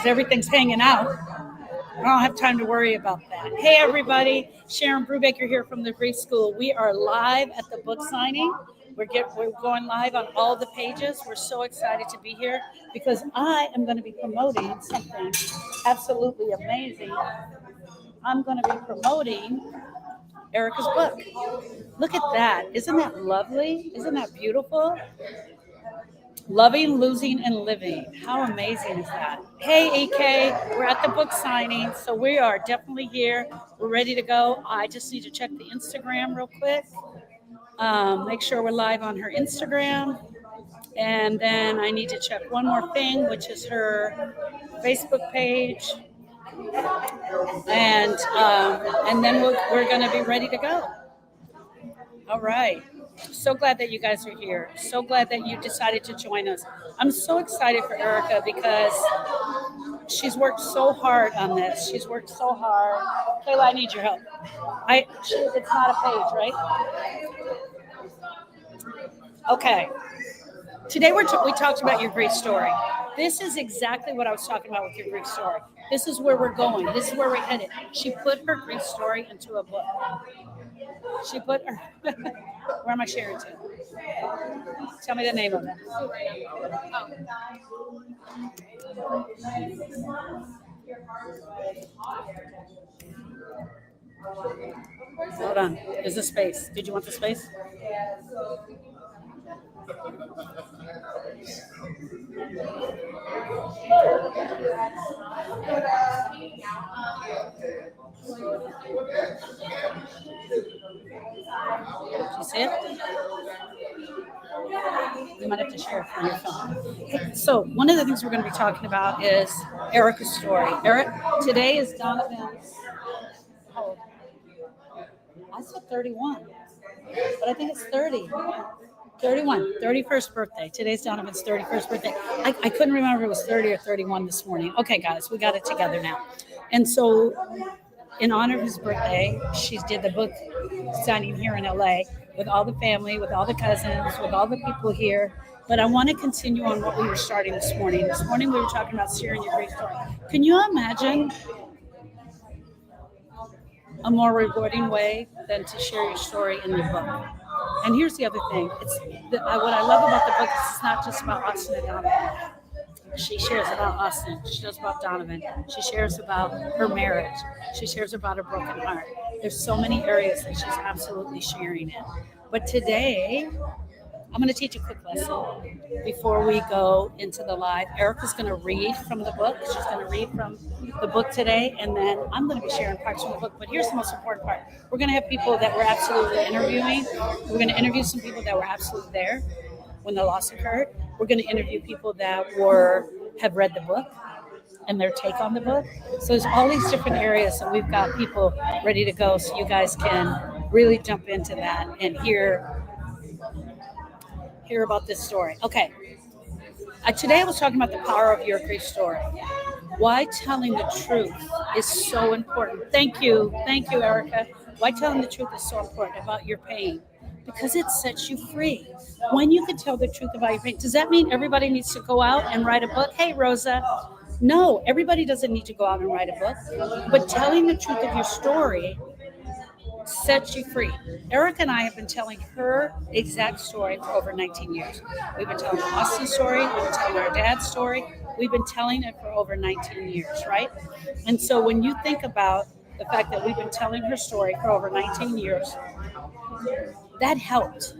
because everything's hanging out. I don't have time to worry about that. Hey, everybody. Sharon Brubaker here from the Grief School. We are live at the book signing. We're going live on all the pages. We're so excited to be here because I am going to be promoting something absolutely amazing. I'm going to be promoting Erica's book. Look at that. Isn't that lovely? Isn't that beautiful? Loving, Losing, and Living. How amazing is that? Hey, EK, we're at the book signing, so we are definitely here. We're ready to go. I just need to check the Instagram real quick. Make sure we're live on her Instagram. And then I need to check one more thing, which is her Facebook page. And then we're going to be ready to go. All right. So glad that you guys are here. So glad that you decided to join us. I'm so excited for Erica because she's worked so hard on this. She's worked so hard. Kayla, I need your help. It's not a page, right? Okay. Today we talked about your grief story. This is exactly what I was talking about with your grief story. This is where we're going. This is where we're headed. She put her grief story into a book. She put her... Where am I sharing to? Tell me the name of it. Hold on. Is the space? Did you want the space? Do you see it? You might have to share it from your phone. So one of the things we're going to be talking about is Erica's story. Today is Donovan's. How old? I said 31, but I think it's 30. 31, 31st birthday. Today's Donovan's 31st birthday. I couldn't remember if it was 30 or 31 this morning. Okay, guys, we got it together now. And so in honor of his birthday, she did the book signing here in LA with all the family, with all the cousins, with all the people here. But I want to continue on what we were starting this morning. This morning we were talking about sharing your grief story. Can you imagine a more rewarding way than to share your story in your book? And here's the other thing. What I love about the book is it's not just about Austin and Donovan. She shares about Austin. She shares about Donovan. She shares about her marriage. She shares about her broken heart. There's so many areas that she's absolutely sharing in. But today, I'm going to teach a quick lesson before we go into the live. Erica's going to read from the book. She's going to read from the book today, and then I'm going to be sharing parts from the book. But here's the most important part. We're going to have people that we're absolutely interviewing. We're going to interview some people that were absolutely there when the loss occurred. We're going to interview people that have read the book and their take on the book. So there's all these different areas, and we've got people ready to go so you guys can really jump into that and hear about this story. Okay. Today I was talking about the power of your grief story. Why telling the truth is so important. Thank you, Erica. Why telling the truth is so important about your pain? Because it sets you free. When you can tell the truth about your pain, does that mean everybody needs to go out and write a book? Hey, Rosa. No, everybody doesn't need to go out and write a book. But telling the truth of your story sets you free. Erica and I have been telling her exact story for over 19 years. We've been telling Austin's story. We've been telling our dad's story. We've been telling it for over 19 years, right? And so when you think about the fact that we've been telling her story for over 19 years, that helped.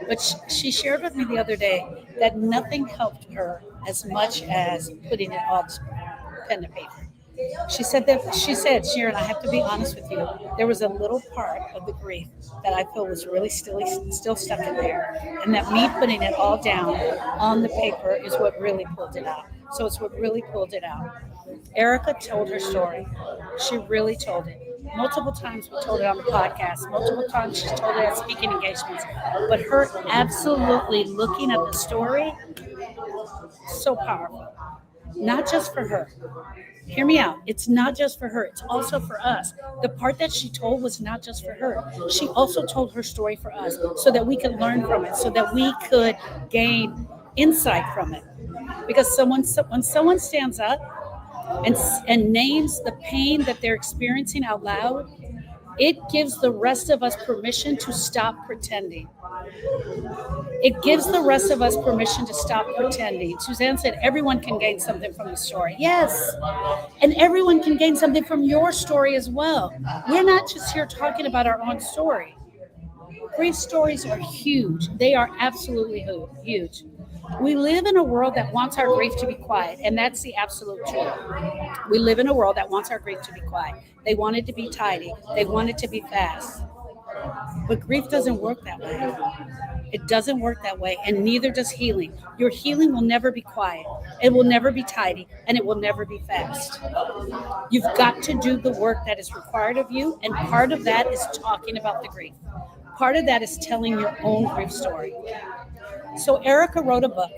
But she shared with me the other day that nothing helped her as much as putting it all to pen to paper. She said, Sharon, I have to be honest with you. There was a little part of the grief that I feel was really still stuck in there. And that me putting it all down on the paper is what really pulled it out. So it's what really pulled it out. Erica told her story. She really told it. Multiple times we told it on the podcast. Multiple times she's told it at speaking engagements. But her absolutely looking at the story, so powerful. Not just for her. Hear me out. It's not just for her. It's also for us. The part that she told was not just for her. She also told her story for us so that we could learn from it, so that we could gain insight from it. Because when someone stands up and names the pain that they're experiencing out loud, it gives the rest of us permission to stop pretending. It gives the rest of us permission to stop pretending. Suzanne said everyone can gain something from the story. Yes. And everyone can gain something from your story as well. We're not just here talking about our own story. Grief stories are huge. They are absolutely huge. We live in a world that wants our grief to be quiet, and that's the absolute truth. We live in a world that wants our grief to be quiet. They want it to be tidy. They want it to be fast. But grief doesn't work that way. It doesn't work that way, and neither does healing. Your healing will never be quiet. It will never be tidy, and it will never be fast. You've got to do the work that is required of you, and part of that is talking about the grief. Part of that is telling your own grief story. So Erica wrote a book,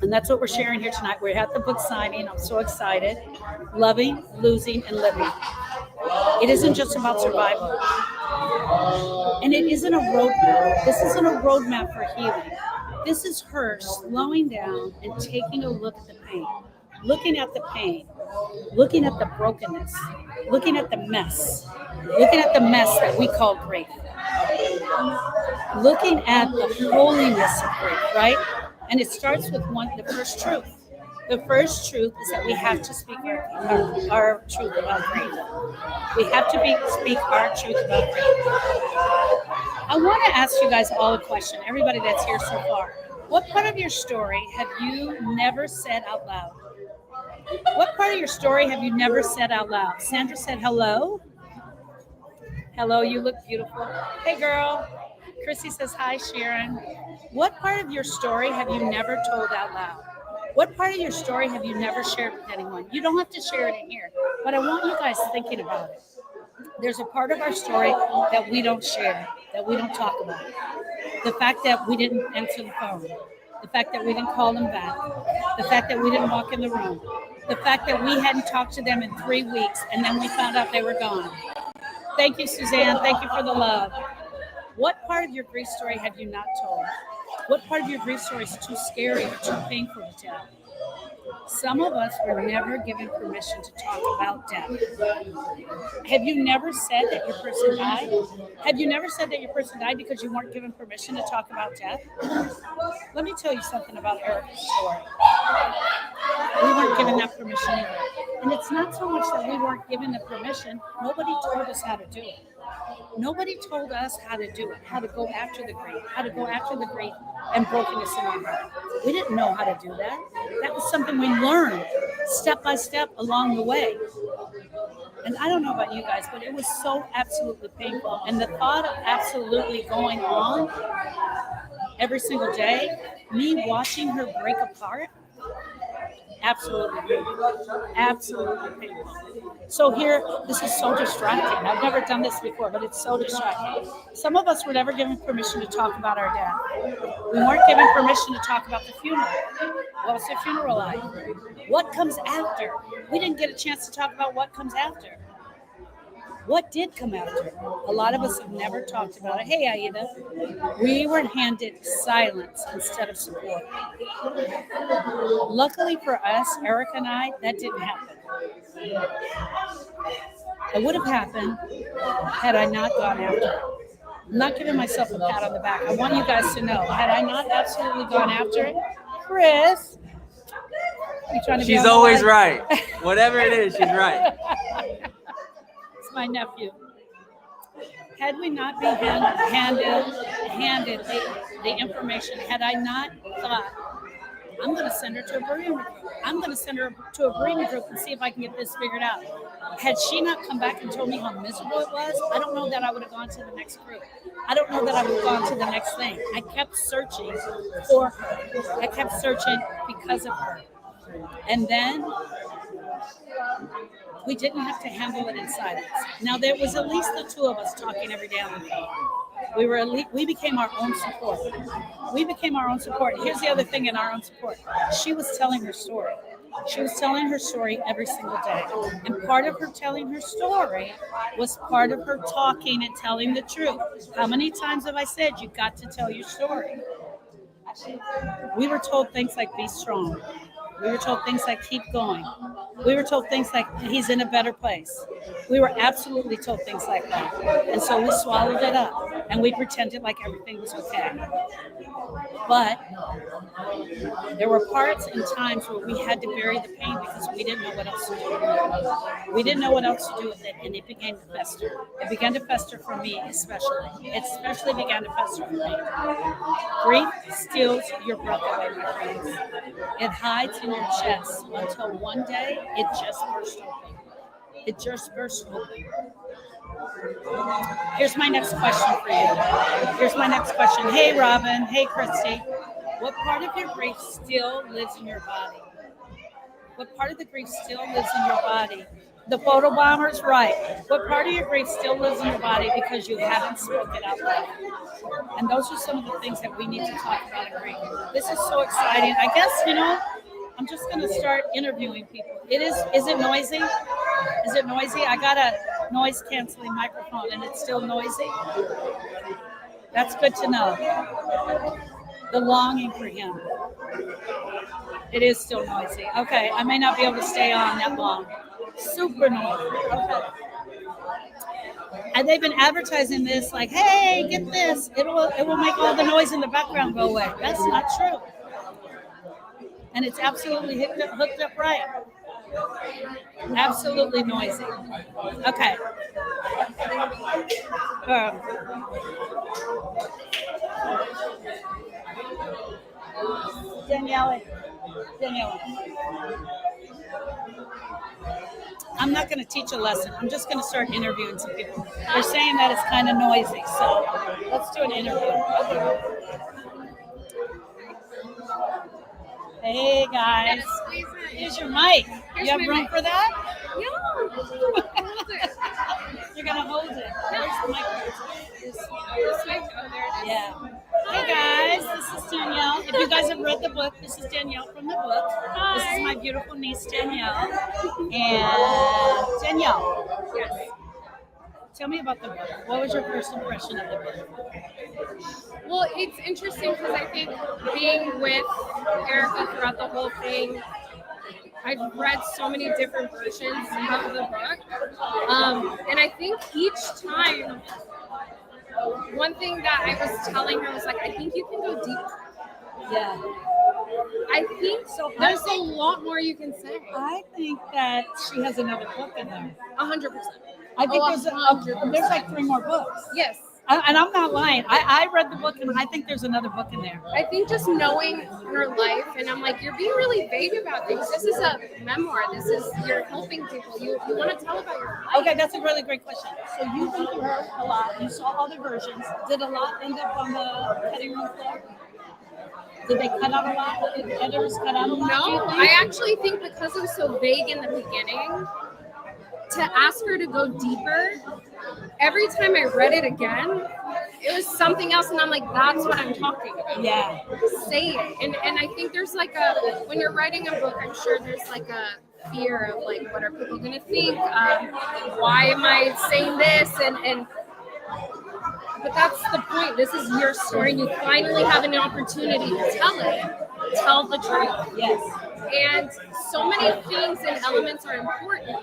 and that's what we're sharing here tonight. We're at the book signing. I'm so excited. Loving, Losing, and Living. It isn't just about survival. And it isn't a roadmap. This isn't a roadmap for healing. This is her slowing down and taking a look at the pain. Looking at the pain. Looking at the brokenness. Looking at the mess. Looking at the mess that we call grief. Looking at the holiness of grief, right? And it starts with the first truth. The first truth is that we have to speak our truth about grief. We have to speak our truth about grief. I want to ask you guys all a question, everybody that's here so far. What part of your story have you never said out loud? What part of your story have you never said out loud? Sandra said hello. Hello, you look beautiful. Hey, girl. Chrissy says hi, Sharon. What part of your story have you never told out loud? What part of your story have you never shared with anyone? You don't have to share it in here, but I want you guys thinking about it. There's a part of our story that we don't share, that we don't talk about. The fact that we didn't answer the phone. The fact that we didn't call them back. The fact that we didn't walk in the room. The fact that we hadn't talked to them in 3 weeks and then we found out they were gone. Thank you, Suzanne. Thank you for the love. What part of your grief story have you not told? What part of your grief story is too scary or too painful to tell? Some of us were never given permission to talk about death. Have you never said that your person died? Have you never said that your person died because you weren't given permission to talk about death? Let me tell you something about Erica's story. We weren't given that permission either. And it's not so much that we weren't given the permission. Nobody told us how to do it. Nobody told us how to do it, how to go after the grief, and brokenness in our heart. We didn't know how to do that. That was something we learned step by step along the way. And I don't know about you guys, but it was so absolutely painful. And the thought of absolutely going on every single day, me watching her break apart, absolutely painful. So here, this is so distracting. I've never done this before, but it's so distracting. Some of us were never given permission to talk about our death. We weren't given permission to talk about the funeral. What was the funeral like? What comes after? We didn't get a chance to talk about what comes after. What did come after? A lot of us have never talked about it. Hey, Aida. We were handed silence instead of support. Luckily for us, Erica and I, that didn't happen. It would have happened had I not gone after it. I'm not giving myself a pat on the back. I want you guys to know, had I not absolutely gone after it, Chris, you trying to be she's always right. Whatever it is, she's right. It's my nephew. Had we not been handed the information, had I not thought, I'm going to send her to a bereavement group. I'm going to send her to a bereavement group and see if I can get this figured out. Had she not come back and told me how miserable it was, I don't know that I would have gone to the next group. I don't know that I would have gone to the next thing. I kept searching for her. I kept searching because of her. And then we didn't have to handle it in silence. Now, there was at least the two of us talking every day on the phone. We became our own support. We became our own support. Here's the other thing in our own support. She was telling her story. She was telling her story every single day. And part of her telling her story was part of her talking and telling the truth. How many times have I said, you got to tell your story? We were told things like be strong. We were told things like keep going. We were told things like he's in a better place. We were absolutely told things like that. And so we swallowed it up and we pretended like everything was okay. But there were parts and times where we had to bury the pain because we didn't know what else to do. We didn't know what else to do with it, and it began to fester. It began to fester for me, especially. It especially began to fester for me. Grief steals your breath away, my friends. It hides in your chest until one day it just burst open. It just burst open. Here's my next question for you. Here's my next question. Hey, Robin. Hey, Christy. What part of your grief still lives in your body? What part of the grief still lives in your body? The photo bomber's right. What part of your grief still lives in your body because you haven't spoken out loud? And those are some of the things that we need to talk about in grief. This is so exciting. I guess, I'm just going to start interviewing people. Is it noisy? Is it noisy? I got a noise canceling microphone and it's still noisy. That's good to know. The longing for him. It is still noisy. Okay, I may not be able to stay on that long. Super noisy. Okay. And they've been advertising this like, hey, get this. It will make all the noise in the background go away. That's not true. And it's absolutely hooked up right. Absolutely noisy. Okay. Danielle. I'm not going to teach a lesson. I'm just going to start interviewing some people. They're saying that it's kind of noisy, so let's do an interview. Hey, guys. Here's your mic. You have room for that? Yeah. You're going to hold it. Where's the mic? This mic. Oh, there it is. Yeah. Hey guys, this is Danielle. If you guys have read the book, this is Danielle from the book. Hi. This is my beautiful niece Danielle. And Danielle, Yes. tell me about the book. What was your first impression of the book? Well, it's interesting because I think being with Erica throughout the whole thing, I've read so many different versions of the book. And I think each time, one thing that I was telling her was like, I think you can go deeper. Yeah. I think so. There's a lot more you can say. I think that she has another book in there. 100%. I think Oh, there's like 3 more books. Yes. And I'm not lying. I read the book and I think there's another book in there. I think just knowing her life, and I'm like, you're being really vague about things. This is a memoir. You're helping people. You want to tell about your life. Okay, that's a really great question. So you've been through her a lot. You saw all the versions. Did a lot end up on the cutting room floor? Did they cut out a lot? Did the editors cut out a lot? No, I actually think because it was so vague in the beginning, to ask her to go deeper, every time I read it again, it was something else, and I'm like, that's what I'm talking about. Yeah. Say it. And I think there's like when you're writing a book, I'm sure there's like a fear of like, what are people going to think? Why am I saying this? But that's the point. This is your story, and you finally have an opportunity to tell it. Tell the truth. Yes. And so many things and elements are important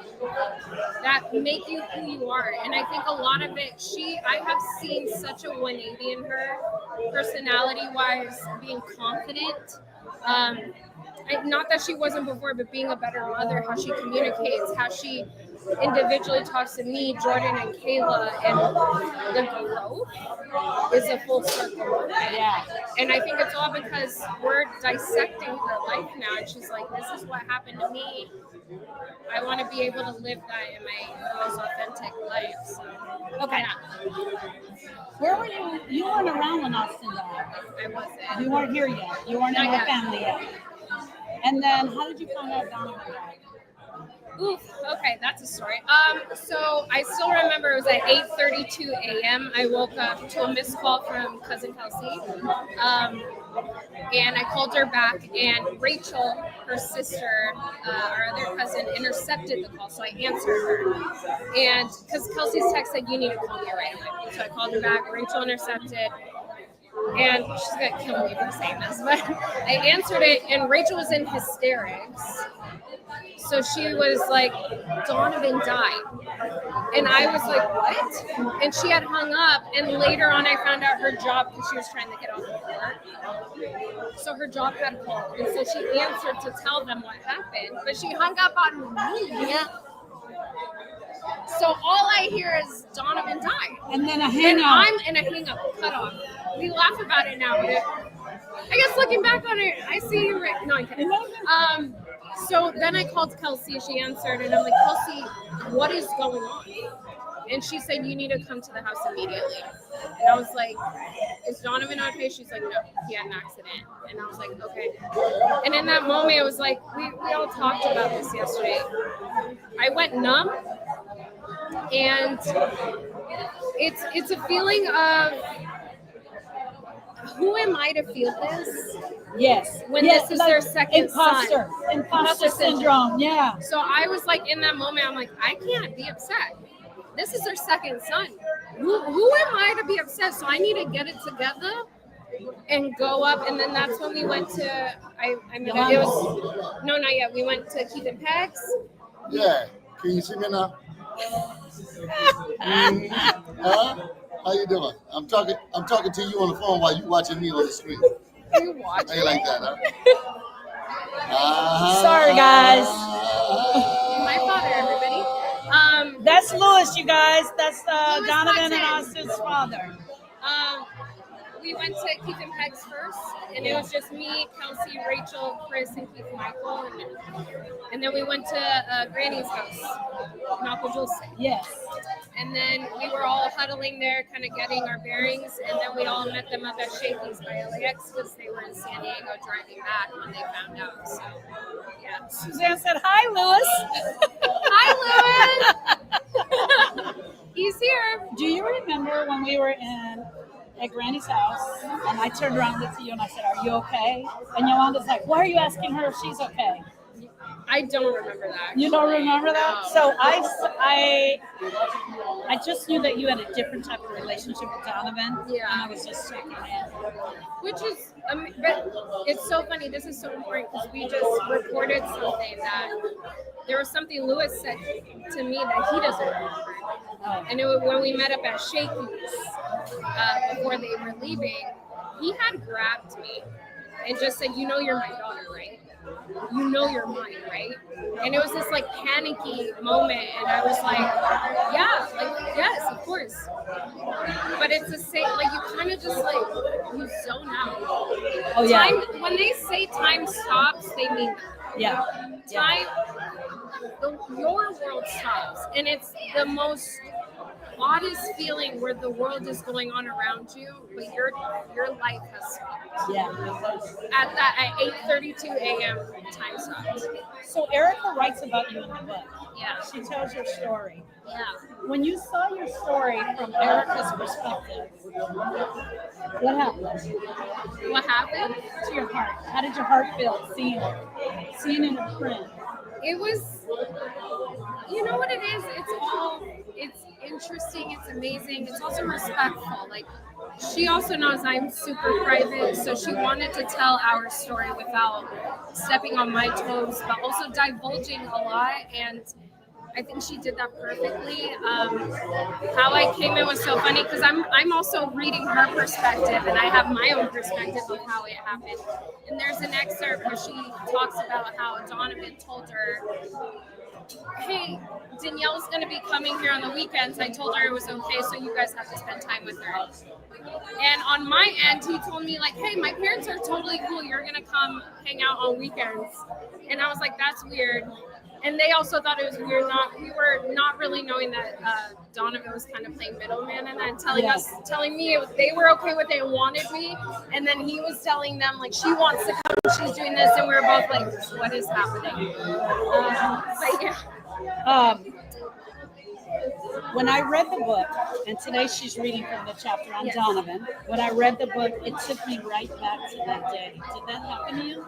that make you who you are. And I think a lot of it, I have seen such a 180 in her, personality-wise, being confident. Not that she wasn't before, but being a better mother, how she communicates, how she individually talks to me, Jordan, and Kayla, and the growth is a full circle. Yeah. And I think it's all because we're dissecting her life now, and she's like, this is what happened to me. I want to be able to live that in my most authentic life. So, Okay. yeah. Where were you? You weren't around when Austin died. I wasn't. You weren't here yet. You weren't in Not her yet. family yet. And then how did you find out Donovan died? Oof, okay, that's a story. So I still remember it was at 8:32 a.m. I woke up to a missed call from cousin Kelsey. And I called her back, and Rachel, her sister, our other cousin, intercepted the call, so I answered her. And because Kelsey's text said, you need to call me right away. So I called her back, Rachel intercepted. And she's gonna kill me for saying this, but I answered it, and Rachel was in hysterics. So she was like, Donovan died. And I was like, what? And she had hung up. And later on, I found out her job, because she was trying to get off of work. So her job had called. And so she answered to tell them what happened. But she hung up on me. So all I hear is Donovan died. And then a And hang up. I'm in a hang up, cut off. We laugh about it now, but I guess looking back on it, I see you right. No, I'm kidding. So then I called Kelsey. She answered, and I'm like, Kelsey, what is going on? And she said, you need to come to the house immediately. And I was like, is Donovan okay? She's like, no, he had an accident. And I was like, okay. And in that moment, it was like, we all talked about this yesterday. I went numb, and it's a feeling of, who am I to feel this? Yes. When yes, this is like their second imposter. son. Imposter syndrome. Yeah. So I was like, in that moment, I'm like, I can't be upset. This is their second son. Who am I to be upset? So I need to get it together and go up. And then that's when we went to, no, not yet. We went to Keith and Pegs. Yeah. Can you see me now? Huh? How you doing? I'm talking to you on the phone while you watching me on the screen. You watch. How you like that, huh? Sorry, guys. My father, everybody. That's Louis, you guys. That's Louis Donovan and Hudson. Austin's father. We went to Keith and Pegs first, and it was just me, Kelsey, Rachel, Chris, and Keith Michael. And then we went to Granny's house in Uncle Dulce. Yes. And then we were all huddling there, kind of getting our bearings. And then we all met them up at Shakey's by LAX because they were in San Diego driving back when they found out. So, yeah. Suzanne said, hi, Louis. Hi, Louis. He's here. Do you remember when we were at Granny's house, and I turned around and looked at you and I said, are you okay? And Yolanda's like, why are you asking her if she's okay? I don't remember that. You don't remember that? No. So I just knew that you had a different type of relationship with Donovan. Yeah. And I was just checking in. Which is, but it's so funny. This is so important because we just recorded something that there was something Louis said to me that he doesn't remember. Oh. And it was when we met up at Shakey's before they were leaving, he had grabbed me and just said, you know, you're my daughter, right? You know you're mine, right? And it was this like panicky moment, and I was like, yeah, like, yes, of course. But it's the same, like, you kind of just like, you zone out. Oh, yeah. Time, when they say time stops, they mean that. Yeah. Time, your world stops, and it's the most oddest feeling where the world is going on around you, but your life has stopped. Yeah. At 8:32 a.m. time stopped. So Erica writes about you in the book. Yeah. She tells your story. Yeah. When you saw your story from Erica's perspective, what happened What happened? to your heart? How did your heart feel seeing it? Seeing it in print? It was, you know what it is? It's interesting, it's amazing, it's also respectful. Like, she also knows I'm super private, so she wanted to tell our story without stepping on my toes, but also divulging a lot, and I think she did that perfectly. How I came in was so funny because I'm also reading her perspective, and I have my own perspective of how it happened. And there's an excerpt where she talks about how Donovan told her, hey, Danielle's going to be coming here on the weekends. I told her it was okay, so you guys have to spend time with her. And on my end, he told me, like, hey, my parents are totally cool. You're going to come hang out on weekends. And I was like, that's weird. And they also thought it was weird. We were not really knowing that Donovan was kind of playing middleman and then telling me they were okay with it and wanted me. And then he was telling them, like, she wants to come, she's doing this. And we were both like, what is happening? But yeah. When I read the book, and today she's reading from the chapter on Donovan, when I read the book, it took me right back to that day. Did that happen to you?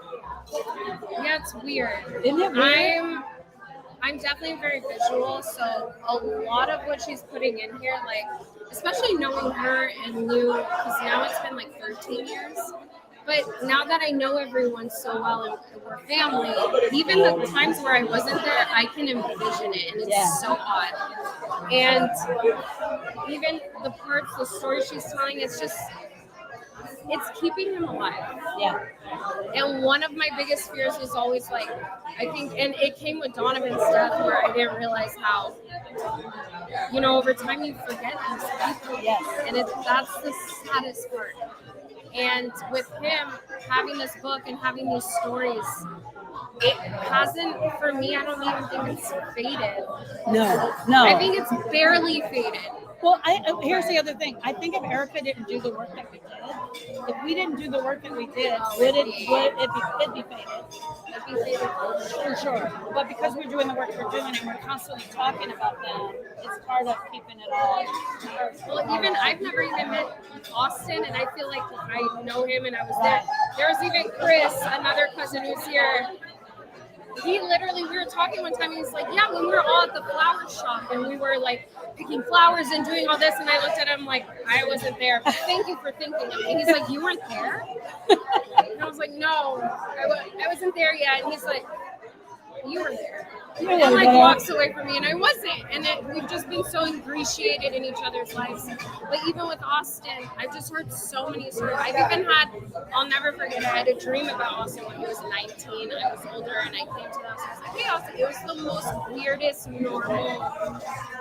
Yeah, it's weird. Isn't it weird? I'm definitely very visual, so a lot of what she's putting in here, like, especially knowing her and Lou, because now it's been like 13 years. But now that I know everyone so well and we're family, even the times where I wasn't there, I can envision it, and it's so odd. And even the parts, the stories she's telling, it's keeping him alive. Yeah. And one of my biggest fears was always like, I think, and it came with Donovan's death, where I didn't realize how, over time you forget these people. Yes. And that's the saddest part. And with him having this book and having these stories, it hasn't, for me, I don't even think it's faded. No. I think it's barely faded. Well, here's the other thing. I think if Erica didn't do the work that we did, if we didn't do the work that we did, it'd be faded. It'd be faded for sure. But because we're doing the work we're doing and we're constantly talking about them, it's part of keeping it all. Well, even I've never even met Austin, and I feel like I know him and I was there. There was even Chris, another cousin who's here. We were talking one time, and he's like, yeah, when we were all at the flower shop and we were like picking flowers and doing all this, and I looked at him like, I wasn't there, but thank you for thinking of me. And he's like, you weren't there? And I was like, no, I wasn't there yet. And he's like, you were there. And like walks away from me, and I wasn't. And we've just been so ingratiated in each other's lives. But even with Austin, I've just heard so many stories. I've even I'll never forget, I had a dream about Austin when he was 19. I was older, and I came to the house. I was like, hey, Austin. It was the most weirdest, normal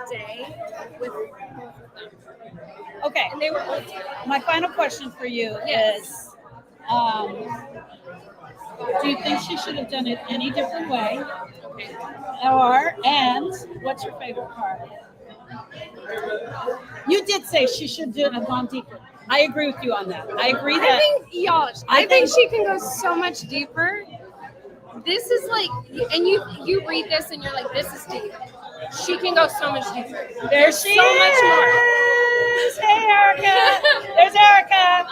day with both of them. Okay. And they were old. My final question for you is, do you think she should have done it any different way? Okay. And what's your favorite part? You did say she should have gone deeper. I agree with you on that. I agree that. I think she can go so much deeper. This is like, and you read this and you're like, this is deep. She can go so much deeper. There's so much more. Hey, Erica. There's Erica.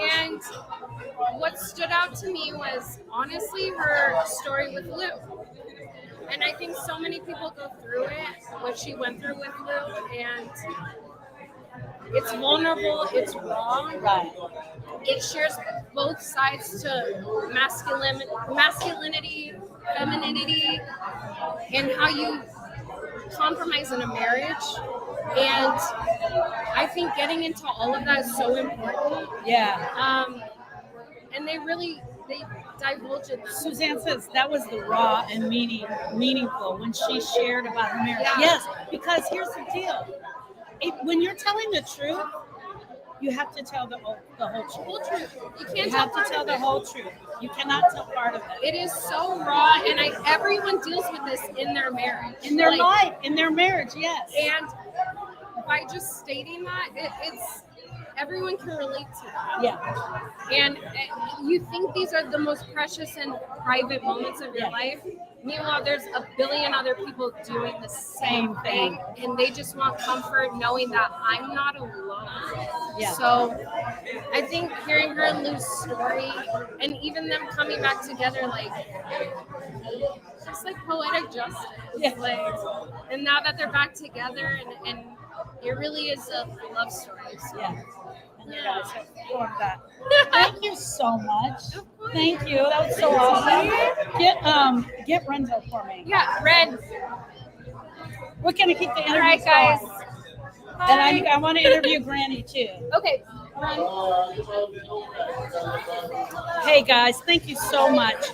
And what stood out to me was honestly her story with Lou. And I think so many people go through it, what she went through with Lou, and it's vulnerable, it's raw. Right. It shares both sides to masculinity, femininity, and how you compromise in a marriage. And I think getting into all of that is so important. Yeah. And they divulge it. Suzanne says that was the raw and meaningful when she shared about her marriage. Yeah. Yes, because here's the deal. When you're telling the truth, you have to tell the whole truth. You have to tell the whole truth. You cannot tell part of it. It is so raw, and everyone deals with this in their marriage. In their life, in their marriage, yes. And by just stating that, it's everyone can relate to that. Yeah. And you think these are the most precious and private moments of your life. Meanwhile, there's a billion other people doing the same thing, and they just want comfort knowing that I'm not alone. Yeah. So I think hearing her and Lou's story, and even them coming back together, like, just like poetic justice. Yeah. Like, and now that they're back together, and it really is a love story. So. Yeah. And you guys have formed that. Thank you so much. Thank you. That was so awesome. Get Renzo for me. Yeah, Red. We're gonna keep the interview. All right, guys. And I want to interview Granny too. Okay. Hey guys, thank you so much.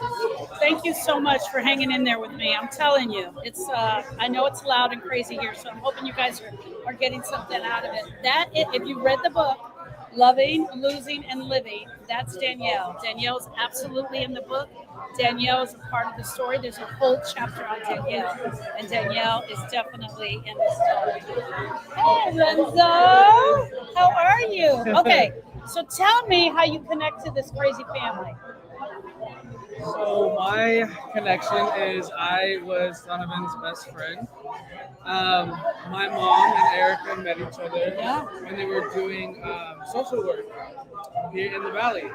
Thank you so much for hanging in there with me. I'm telling you, it's I know it's loud and crazy here, so I'm hoping you guys are getting something out of it. If you read the book, Loving, Losing, and Living, that's Danielle. Danielle's absolutely in the book. Danielle is a part of the story. There's a whole chapter on Danielle, and Danielle is definitely in the story. Hey, Renzo, how are you? Okay, so tell me how you connect to this crazy family. So my connection is I was Donovan's best friend. My mom and Erica met each other when they were doing social work here in the Valley.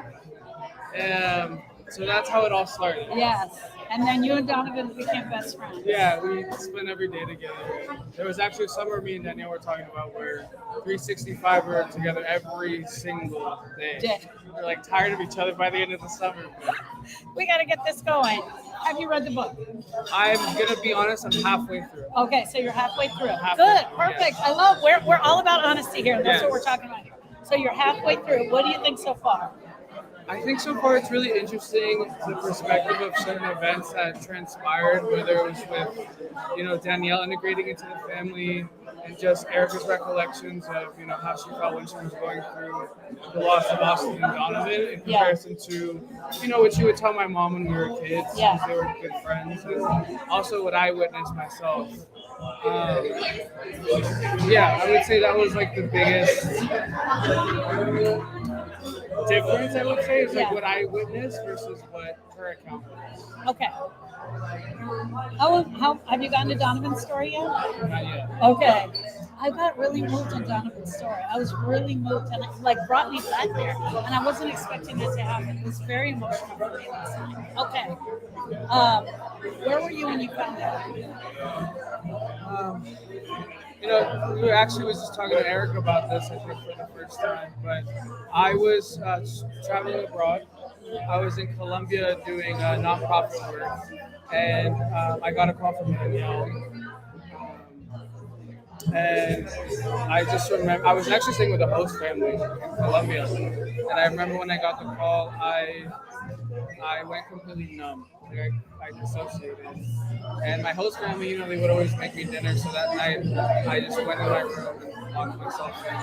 So that's how it all started. Yes. And then you and Donovan became best friends. Yeah, we spent every day together. There was actually a summer me and Danielle were talking about where 365 we were together every single day. We're like tired of each other by the end of the summer. But We got to get this going. Have you read the book? I'm gonna be honest, I'm halfway through. Okay, so you're halfway through. Halfway Good, through, perfect. yes. I love. We're all about honesty here, and that's what Yes. we're talking about here. So you're halfway through. What do you think so far? I think so far it's really interesting the perspective of certain events that transpired, whether it was with, Danielle integrating into the family and just Erica's recollections of, how she felt when she was going through the loss of Austin and Donovan in comparison to, what she would tell my mom when we were kids, because they were good friends, and also what I witnessed myself. I would say that was like the biggest difference, I would say, is like what I witnessed versus what her account was. Okay. How have you gotten to Donovan's story yet? Not yet. Okay. I got really moved in Donovan's story. I was really moved, and it brought me back there. And I wasn't expecting that to happen. It was very emotional for me last night. Okay. Where were you when you found out? We were actually was just talking to Erica about this, I think, for the first time. But I was traveling abroad. I was in Colombia doing nonprofit work, and I got a call from Danielle. And I just remember, I was actually staying with a host family in Colombia. And I remember when I got the call, I went completely numb. Like I dissociated. And my host family, they would always make me dinner. So that night, I just went in my room and locked myself in.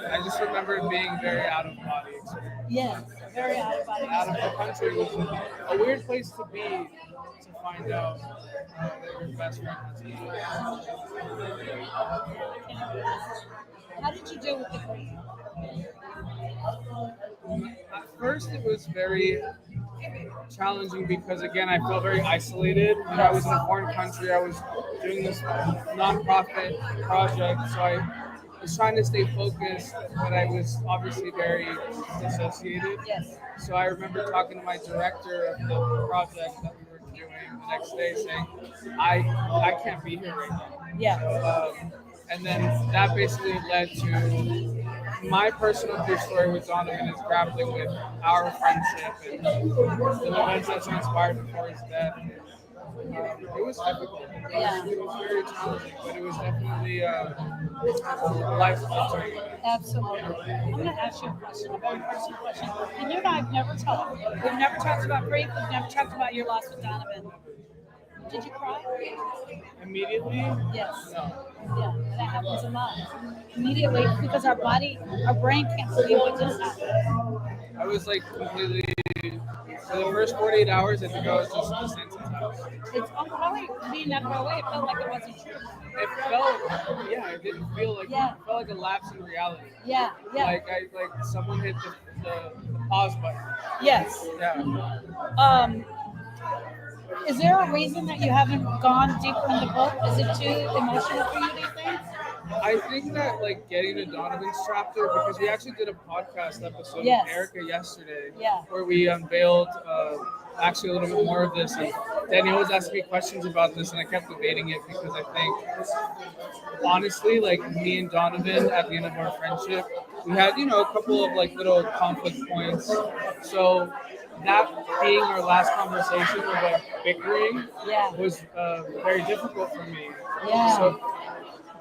I just remember it being very out of body experience. Yes, very out of body. Out of the country was a weird place to be to find out that your best friend has been. How did you deal with the grief? At first, it was very challenging because, again, I felt very isolated. I was in a foreign country. I was doing this nonprofit project, so I was trying to stay focused, but I was obviously very dissociated. Yes. So I remember talking to my director of the project that we were doing the next day, saying, I can't be here right now. Yeah. And then that basically led to my personal grief story with Donovan is grappling with our friendship and the events that transpired before his death. It was difficult. Yeah. It was very challenging, but it was definitely a life-altering event. Absolutely. I'm going to ask you a question, a very personal question. And you and I have never talked. We've never talked about grief. We've never talked about your loss with Donovan. Did you cry? Immediately? Yes. No. Yeah, that happens a lot. Immediately, because our brain can't believe what just happened. I was like completely, for the first 48 hours, I think I was just desensitized. It's probably being that far away, it felt like it wasn't true. It felt, it didn't feel like, it felt like a lapse in reality. Yeah. Like someone hit the pause button. Yes. Yeah. Is there a reason that you haven't gone deeper in the book? Is it too emotional for you, do you think? I think that getting to Donovan's chapter, because we actually did a podcast episode with Erica yesterday, where we unveiled actually a little bit more of this, and Danielle was asking me questions about this, and I kept debating it because I think, honestly, me and Donovan at the end of our friendship, we had a couple of little conflict points. So that being our last conversation of bickering was very difficult for me. Yeah. So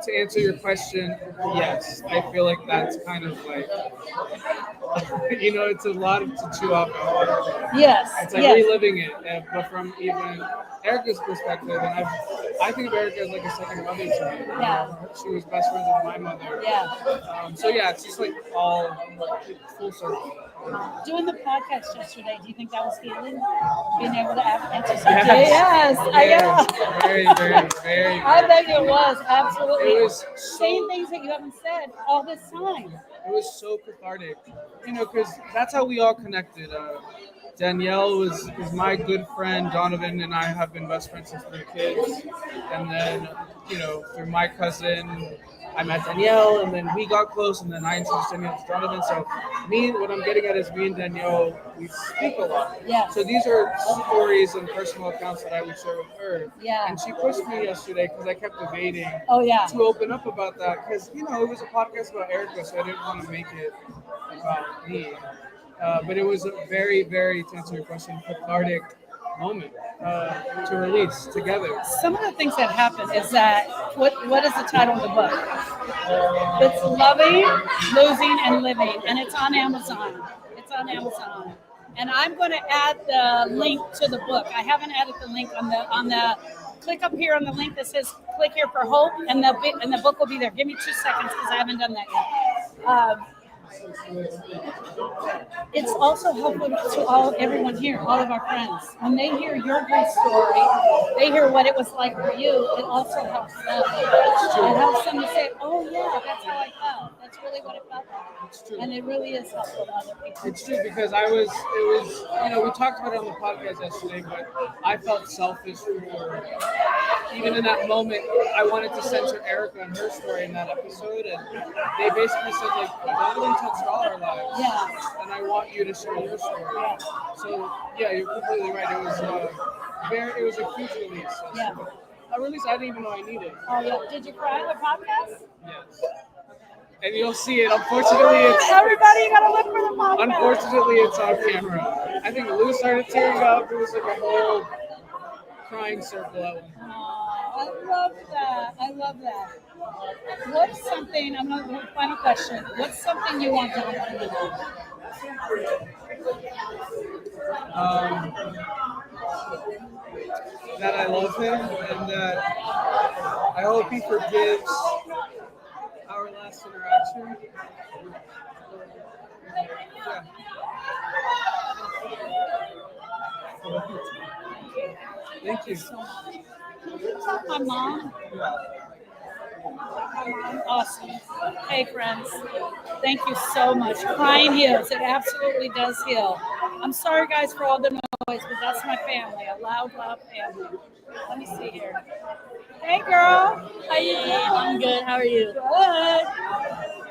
to answer your question, yes, I feel like that's kind of it's a lot to chew off. Yes. It's reliving it, but from even Erica's perspective, and I think of Erica as a second mother to me. Yeah. She was best friends with my mother. Yeah. It's just all full circle. Doing the podcast yesterday, do you think that was healing? Being able to answer some yes, Very, very, very. I bet it was, absolutely. It was saying things that you haven't said all this time. It was so cathartic, because that's how we all connected. Danielle is my good friend. Donovan and I have been best friends since we were kids. And then, through my cousin, I met Danielle, and then we got close, and then I introduced Danielle to Donovan. So what I'm getting at is me and Danielle, we speak a lot. Yes. So these are stories and personal accounts that I would share with her. Yeah. And she pushed me yesterday because I kept debating Oh yeah. to open up about that because, it was a podcast about Erica, so I didn't want to make it about me. But it was a very, very, to answer your question, cathartic moment to release together. Some of the things that happen is that what is the title of the book? It's Loving, Losing, and Living, and it's on Amazon. It's on Amazon, and I'm going to add the link to the book. I haven't added the link on the. Click up here on the link that says "Click here for hope," and the book will be there. Give me 2 seconds because I haven't done that yet. It's also helpful to everyone here, all of our friends. When they hear your great story, they hear what it was like for you, it also helps them. It helps them to say, oh yeah, that's how I felt. That's really what it felt like. It's true. And it really is helpful to other people. It's true because we talked about it on the podcast yesterday, but I felt selfish for, even in that moment, I wanted to censor Erica and her story in that episode, and they basically said, like, Donovan touched all our lives, Yeah. and I want you to share your story. Yeah. So, yeah, you're completely right. It was it was a huge release. Yeah. A release I didn't even know I needed. Oh yeah. Did you cry on the podcast? Yes. And you'll see it. Unfortunately, it's Everybody, you gotta look for the podcast. unfortunately it's on camera. I think Lou started tearing up. It was like a whole crying circle at one. I love that. I love that. What's something, final question. What's something you want Donovan to know? That I love him and that I hope he forgives our last interaction. Yeah. Thank you. Can you tell my mom? Awesome. Hey, friends. Thank you so much. Crying heals. It absolutely does heal. I'm sorry, guys, for all the noise, but that's my family. A loud, loud family. Let me see here. Hey, girl. How you doing? I'm good. How are you? Good.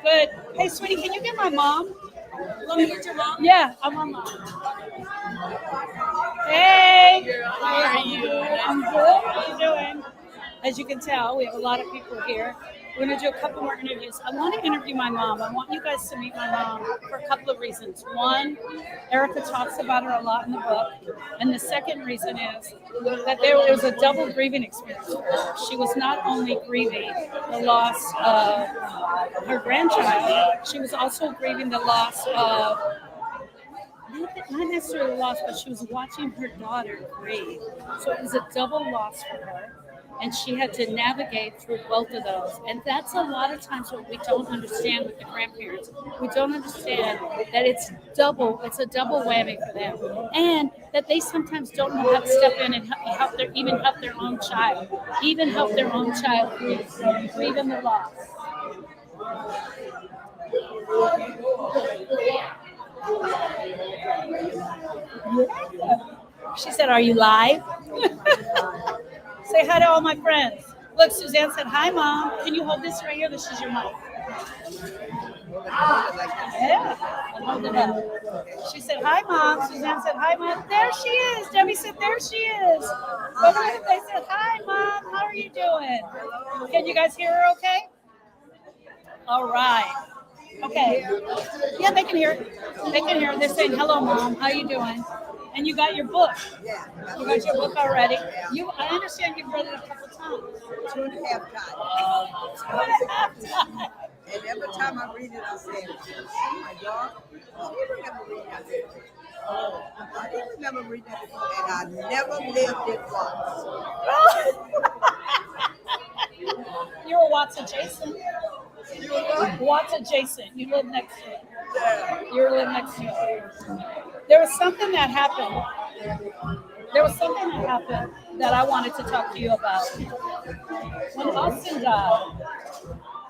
Good. Hey, sweetie, can you get my mom? Let me get your mom. Yeah, I'm on mom. Hey. How are you? I'm good. How you doing? As you can tell, we have a lot of people here. We're going to do a couple more interviews. I want to interview my mom. I want you guys to meet my mom for a couple of reasons. One, Erica talks about her a lot in the book. And the second reason is that there was a double grieving experience for her. She was not only grieving the loss of her grandchild, she was also grieving the loss of, not necessarily the loss, but she was watching her daughter grieve. So it was a double loss for her. And she had to navigate through both of those. And that's a lot of times what we don't understand with the grandparents. We don't understand that it's a double whammy for them. And that they sometimes don't know how to step in and help their own child. Even help their own child grieve in the loss. She said, "Are you live?" Say hi to all my friends. Look, Suzanne said, "Hi, Mom. Can you hold this right here? This is your mic." Yeah, I'm holding it up. She said, "Hi, Mom." Suzanne said, "Hi, Mom." There she is. Debbie said, "There she is." They said, "Hi, Mom. How are you doing?" Can you guys hear her okay? All right. Okay. Yeah, they can hear it. They can hear it. They're saying, "Hello, Mom. How are you doing?" And you got your book. Yeah. You got your book already. I understand you've read it a couple times. 2.5 times. 2.5 times. And every time I read it, I say, oh my God, you remember reading that before. I didn't remember reading that before, and I never lived it once. You're a Watts adjacent. You know what? Watts adjacent. You live next to it. Yeah. You live next to it. There was something that happened. That I wanted to talk to you about. When Austin died,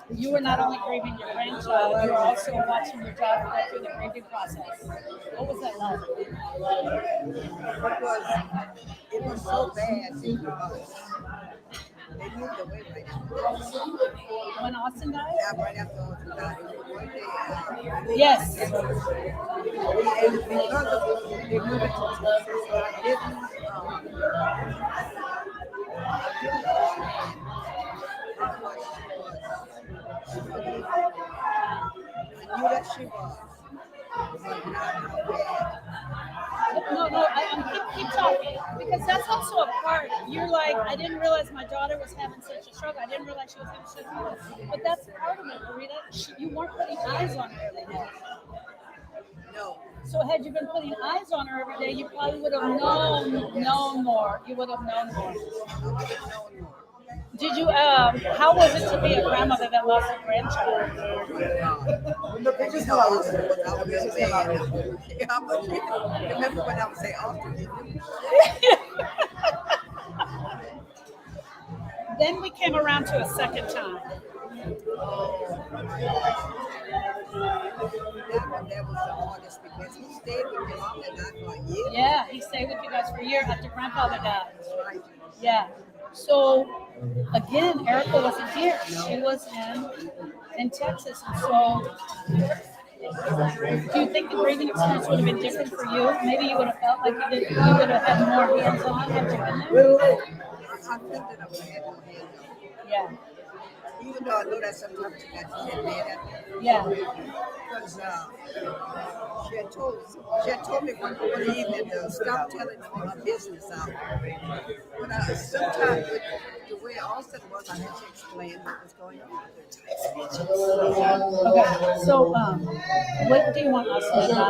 you were not only grieving your grandchild, you were also watching your daughter go through the grieving process. What was that like? Because it was so bad because They moved away right now. When Austin died? Yeah, right after Austin died. It was one day. Yes. And because of they moved it to Texas, I didn't. I didn't understand how much she was. I knew that she was, but not how bad. No, keep talking, because that's also a part. You're like, I didn't realize my daughter was having such a struggle. I didn't realize she was having such a struggle. But that's part of it, Marita. You weren't putting eyes on her every day. No. So had you been putting eyes on her every day, you probably would have known more. You would have known more. Did you? How was it to be a grandmother that lost a grandchild? It's just how I was bad. Yeah, but remember when I would say Austin? Then we came around to a second time. That was the hardest because he stayed with your mom and I for a year. Yeah, he stayed with you guys for a year after grandfather died. Right. Yeah. So again, Erica wasn't here. She was in Texas, and so do you think the grieving experience would have been different for you? Maybe you would have felt like you would have had more hands-on had you been there. I felt that I would have had more hands on. Yeah. Even though I know that sometimes you got to get mad at me. Yeah. Because she had told me one evening to stop telling all my business out. But sometimes the way Austin was, I had to explain what was going on. Okay. So, what do you want us to know?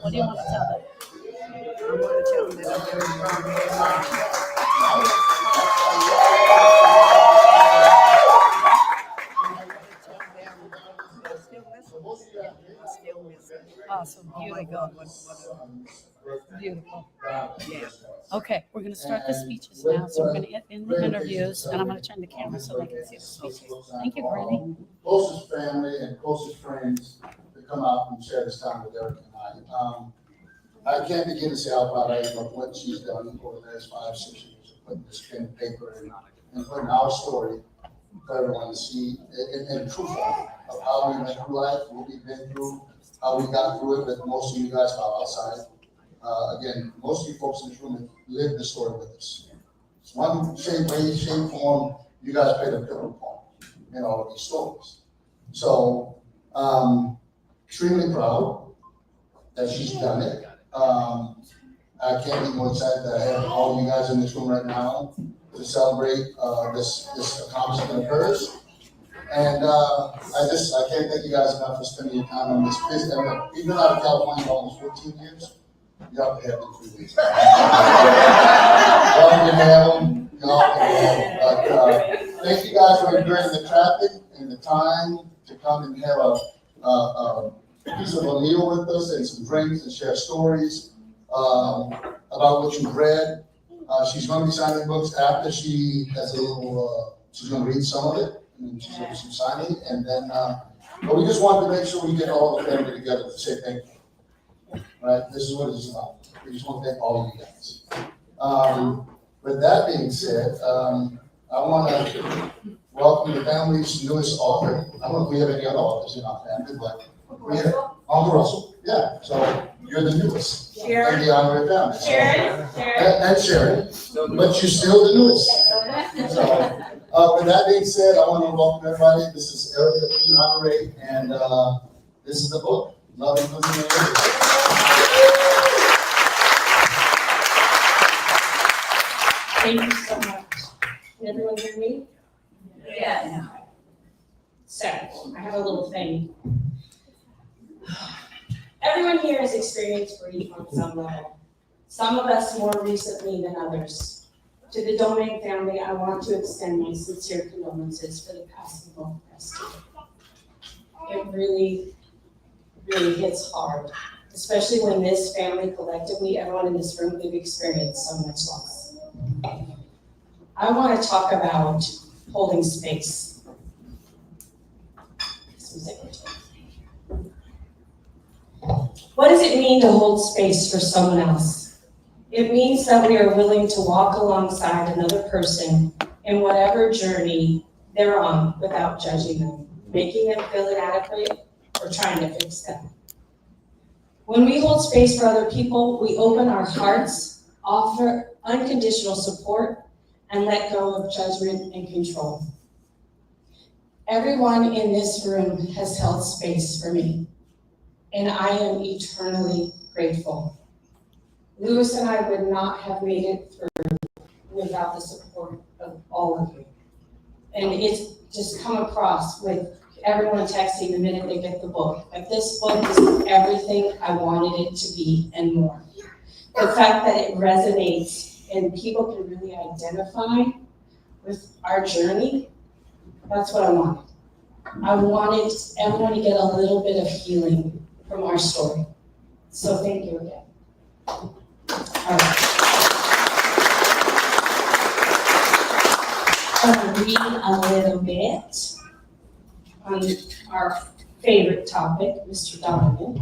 What do you want to tell them? I want to tell them that I'm very proud of Awesome. Oh my God, what Beautiful. yeah. Okay, we're going to start the speeches now. So we're going to end the interviews, and I'm going to turn the camera so they can see the speeches. Thank you, Brandy. Closest family and closest friends to come out and share this time with Erica and I. I can't begin to say how proud I am of what she's done over the last 5-6 years of putting this pen and paper and putting our story for everyone to see in true form of how we went through life, what we've been through, how we got through it, but most of you guys are outside. Again, most of you folks in this room have lived the story with us. It's one shape, form, you guys played a pivotal part in all of these stories. So, extremely proud that she's done it. I can't be more excited that I have all of you guys in this room right now to celebrate this accomplishment of hers. And I can't thank you guys enough for spending your time on this visit. We've been out of California for almost 14 years. Y'all can have them 3 weeks. Y'all can have them. But thank you guys for enduring the traffic and the time to come and have a piece of a meal with us and some drinks and share stories about what you've read. She's going to be signing books after she has she's going to read some of it. And she's going to do some signing, and then, but we just wanted to make sure we get all the family together to say thank you. Right? This is what it's about. We just want to thank all of you guys. With that being said, I want to welcome the family's newest author. I don't know if we have any other authors in our family, but we have Uncle Russell. Yeah, so you're the newest in the Honoré family. And Sharon, but you're still the newest. So, with that being said, I want to welcome everybody. This is Erica Honoré, and this is the book, Love and Living. Thank you so much. Can everyone hear me? Yes. So, I have a little thing. Everyone here has experienced grief on some level. Some of us more recently than others. To the Domingue family, I want to extend my sincere condolences for the passing of both rescue. It really, really hits hard, especially when this family collectively, everyone in this room, we've experienced so much loss. I want to talk about holding space. What does it mean to hold space for someone else? It means that we are willing to walk alongside another person in whatever journey they're on without judging them, making them feel inadequate, or trying to fix them. When we hold space for other people, we open our hearts, offer unconditional support, and let go of judgment and control. Everyone in this room has held space for me, and I am eternally grateful. Lewis and I would not have made it through without the support of all of you. And it's just come across with everyone texting the minute they get the book. Like, this book is everything I wanted it to be and more. The fact that it resonates and people can really identify with our journey, that's what I wanted. I wanted everyone to get a little bit of healing from our story. So thank you again. All right. I'm going to read a little bit on our favorite topic, Mr. Donovan.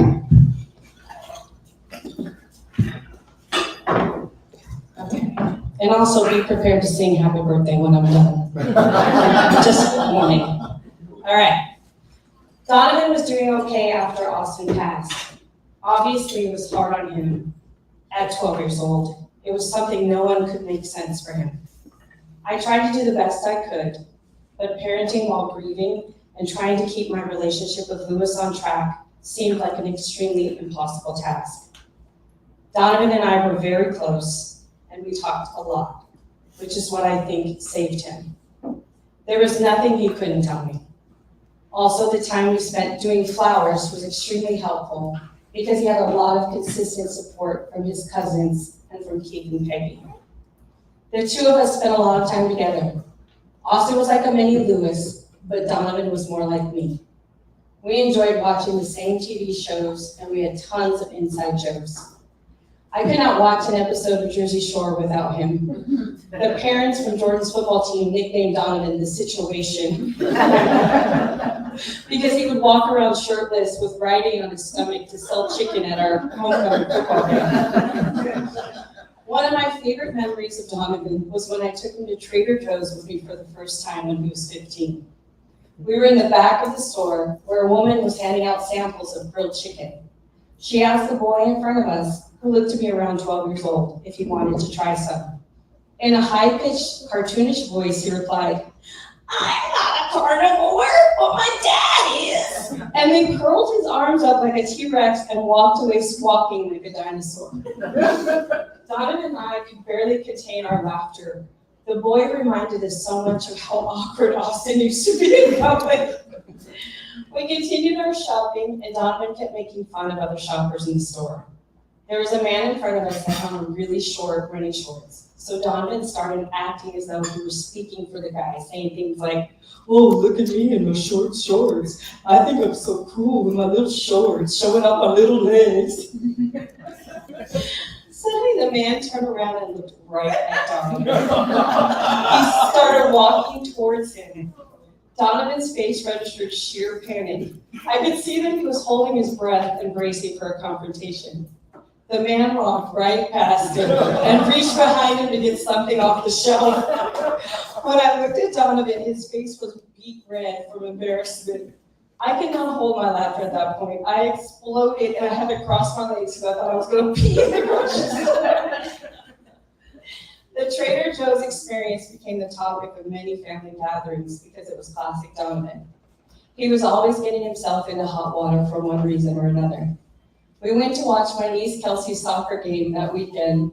Okay. And also be prepared to sing happy birthday when I'm done. Just warning. All right. Donovan was doing okay after Austin passed. Obviously, it was hard on him at 12 years old. It was something no one could make sense for him. I tried to do the best I could, but parenting while grieving and trying to keep my relationship with Lewis on track seemed like an extremely impossible task. Donovan and I were very close, and we talked a lot, which is what I think saved him. There was nothing he couldn't tell me. Also, the time we spent doing flowers was extremely helpful because he had a lot of consistent support from his cousins and from Keith and Peggy. The two of us spent a lot of time together. Austin was like a mini Lewis, but Donovan was more like me. We enjoyed watching the same TV shows, and we had tons of inside jokes. I could not watch an episode of Jersey Shore without him. The parents from Jordan's football team nicknamed Donovan the Situation because he would walk around shirtless with writing on his stomach to sell chicken at our homecoming football game. One of my favorite memories of Donovan was when I took him to Trader Joe's with me for the first time when he was 15. We were in the back of the store where a woman was handing out samples of grilled chicken. She asked the boy in front of us, who looked to be around 12 years old, if he wanted to try some. In a high-pitched, cartoonish voice, he replied, "I'm not a carnivore, but my dad is." And then curled his arms up like a T-Rex and walked away squawking like a dinosaur. Donovan and I could barely contain our laughter. The boy reminded us so much of how awkward Austin used to be in public. We continued our shopping, and Donovan kept making fun of other shoppers in the store. There was a man in front of us that had on really short running shorts. So Donovan started acting as though he was speaking for the guy, saying things like, "Oh, look at me in my short shorts. I think I'm so cool with my little shorts, showing off my little legs." Suddenly the man turned around and looked right at Donovan. He started walking towards him. Donovan's face registered sheer panic. I could see that he was holding his breath and bracing for a confrontation. The man walked right past him and reached behind him to get something off the shelf. When I looked at Donovan, his face was beet red from embarrassment. I could not hold my laughter at that point. I exploded and I had to cross my legs because I thought I was going to pee in the grocery store. The Trader Joe's experience became the topic of many family gatherings because it was classic Donovan. He was always getting himself into hot water for one reason or another. We went to watch my niece Kelsey's soccer game that weekend.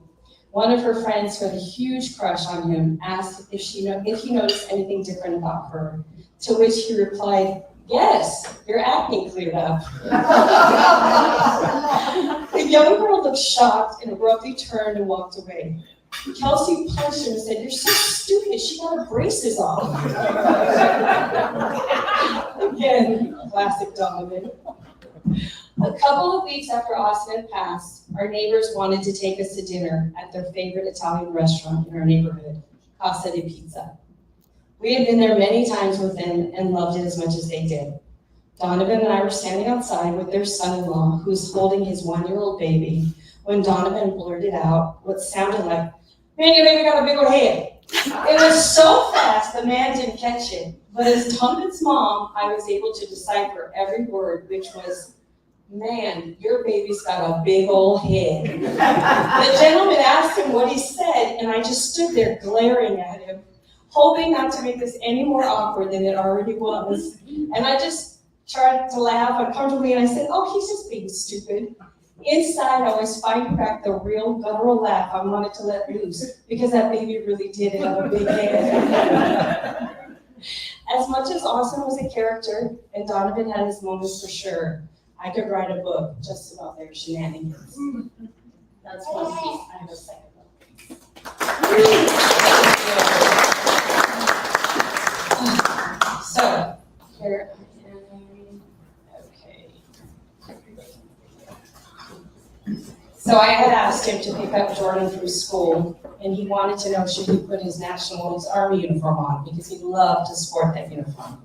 One of her friends who had a huge crush on him asked if he noticed anything different about her, to which he replied, "Yes, your acne cleared up." The young girl looked shocked and abruptly turned and walked away. Kelsey punched him and said, "You're so stupid, she got her braces off." Again, classic Donovan. A couple of weeks after Austin had passed, our neighbors wanted to take us to dinner at their favorite Italian restaurant in our neighborhood, Casa di Pizza. We had been there many times with them and loved it as much as they did. Donovan and I were standing outside with their son-in-law, who was holding his 1-year-old baby, when Donovan blurted out what sounded like, "Man, your baby got a big old head." It was so fast, the man didn't catch it. But as Donovan's mom, I was able to decipher every word, which was, "Man, your baby's got a big old head." The gentleman asked him what he said, and I just stood there glaring at him, hoping not to make this any more awkward than it already was. And I just tried to laugh uncomfortably, and I said, "Oh, he's just being stupid." Inside, I was fighting back the real guttural laugh I wanted to let loose, because that baby really did have a big head. As much as Austin was a character, and Donovan had his moments for sure, I could write a book just about their shenanigans. That's one piece. I have a second one. So, here I am. Okay. So I had asked him to pick up Jordan from school, and he wanted to know should he put his National Army uniform on, because he loved to sport that uniform.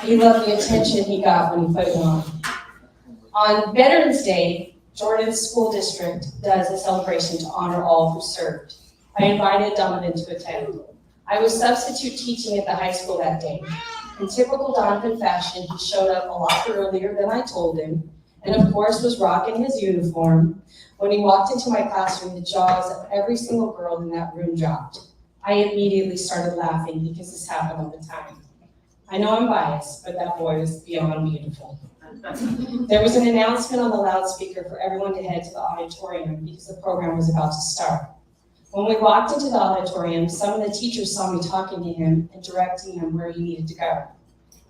He loved the attention he got when he put it on. On Veterans Day, Jordan's school district does a celebration to honor all who served. I invited Donovan to attend. I was substitute teaching at the high school that day. In typical Donovan fashion, he showed up a lot earlier than I told him, and of course was rocking his uniform. When he walked into my classroom, the jaws of every single girl in that room dropped. I immediately started laughing because this happened all the time. I know I'm biased, but that boy was beyond beautiful. There was an announcement on the loudspeaker for everyone to head to the auditorium because the program was about to start. When we walked into the auditorium, some of the teachers saw me talking to him and directing him where he needed to go.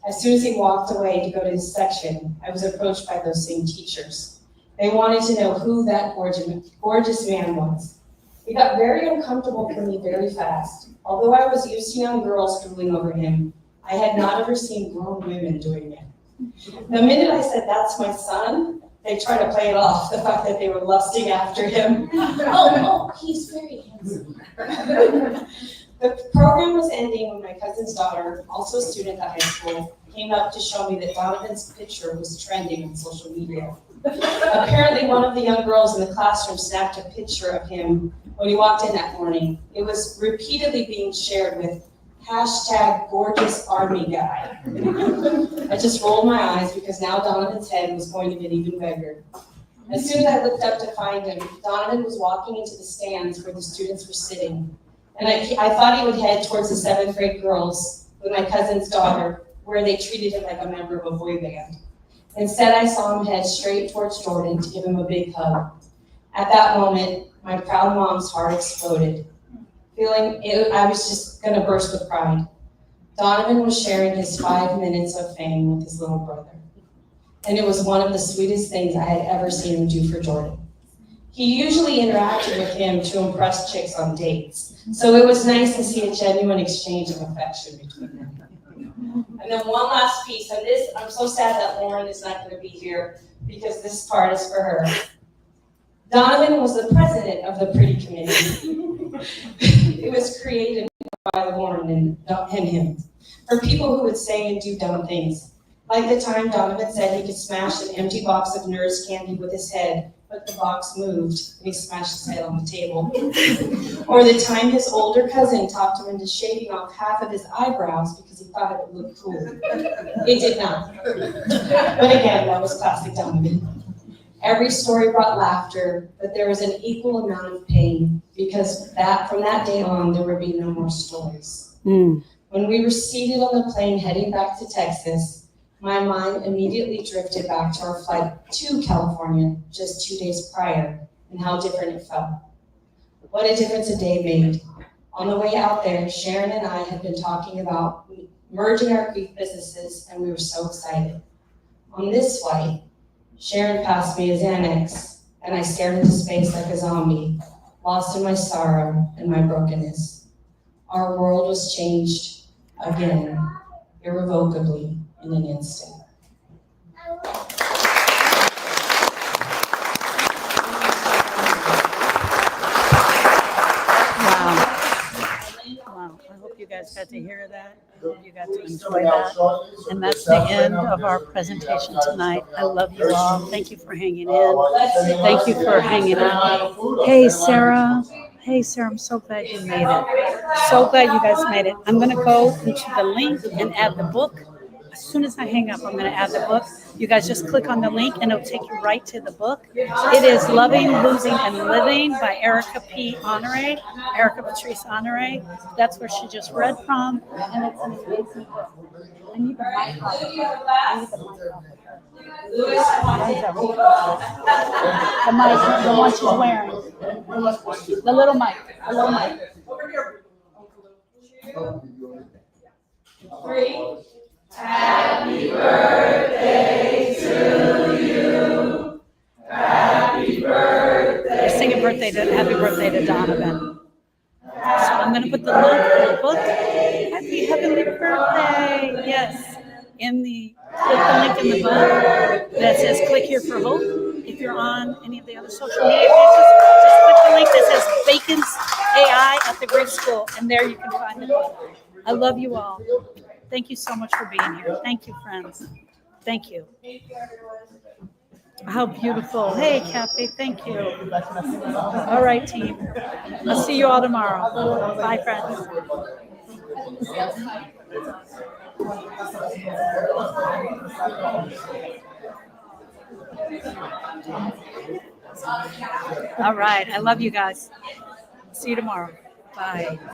As soon as he walked away to go to his section, I was approached by those same teachers. They wanted to know who that gorgeous man was. It got very uncomfortable for me very fast. Although I was used to young girls drooling over him, I had not ever seen grown women doing it. The minute I said, "That's my son," they tried to play it off, the fact that they were lusting after him. Oh, he's very handsome. The program was ending when my cousin's daughter, also a student at high school, came up to show me that Donovan's picture was trending on social media. Apparently, one of the young girls in the classroom snapped a picture of him when he walked in that morning. It was repeatedly being shared with #GorgeousArmyGuy. I just rolled my eyes because now Donovan's head was going to get even bigger. As soon as I looked up to find him, Donovan was walking into the stands where the students were sitting. And I thought he would head towards the 7th grade girls with my cousin's daughter, where they treated him like a member of a boy band. Instead, I saw him head straight towards Jordan to give him a big hug. At that moment, my proud mom's heart exploded. I was just gonna burst with pride. Donovan was sharing his 5 minutes of fame with his little brother. And it was one of the sweetest things I had ever seen him do for Jordan. He usually interacted with him to impress chicks on dates. So it was nice to see a genuine exchange of affection between them. And then one last piece, and this, I'm so sad that Lauren is not gonna be here because this part is for her. Donovan was the president of the Pretty Committee. It was created by Lauren and him for people who would say and do dumb things. Like the time Donovan said he could smash an empty box of Nerds candy with his head, but the box moved and he smashed his head on the table. Or the time his older cousin talked him into shaving off half of his eyebrows because he thought it would look cool. It did not. But again, that was classic Donovan. Every story brought laughter, but there was an equal amount of pain because from that day on, there would be no more stories. When we were seated on the plane heading back to Texas, my mind immediately drifted back to our flight to California just 2 days prior and how different it felt. What a difference a day made. On the way out there, Sharon and I had been talking about merging our Greek businesses, and we were so excited. On this flight, Sharon passed me a Xanax, and I stared into space like a zombie, lost in my sorrow and my brokenness. Our world was changed again, irrevocably, in an instant. Wow. I hope you guys got to hear that. I hope you got to enjoy that. And that's the end of our presentation tonight. I love you all. Thank you for hanging in. Thank you for hanging out. Hey, Sarah. Hey, Sarah, I'm so glad you made it. So glad you guys made it. I'm going to go into the link and add the book. As soon as I hang up, I'm going to add the book. You guys just click on the link and it'll take you right to the book. It is Loving, Losing, and Living by Erica Honoré, Erica Patrice Honoré. That's where she just read from, and it's an amazing book. I need the mic off. I need the mic off. The mic, the one she's wearing. The little mic. The little mic. Three. Happy birthday to you. Happy birthday. They're singing happy birthday to Donovan. So I'm going to put the link for the book. Happy heavenly birthday. Yes. Click the link in the book that says click here for hope. If you're on any of the other social media pages, just click the link that says Bacon's AI at the Grief School, and there you can find the book. I love you all. Thank you so much for being here. Thank you, friends. Thank you. How beautiful. Hey, Kathy. Thank you. All right, team. I'll see you all tomorrow. Bye, friends. All right. I love you guys. See you tomorrow. Bye.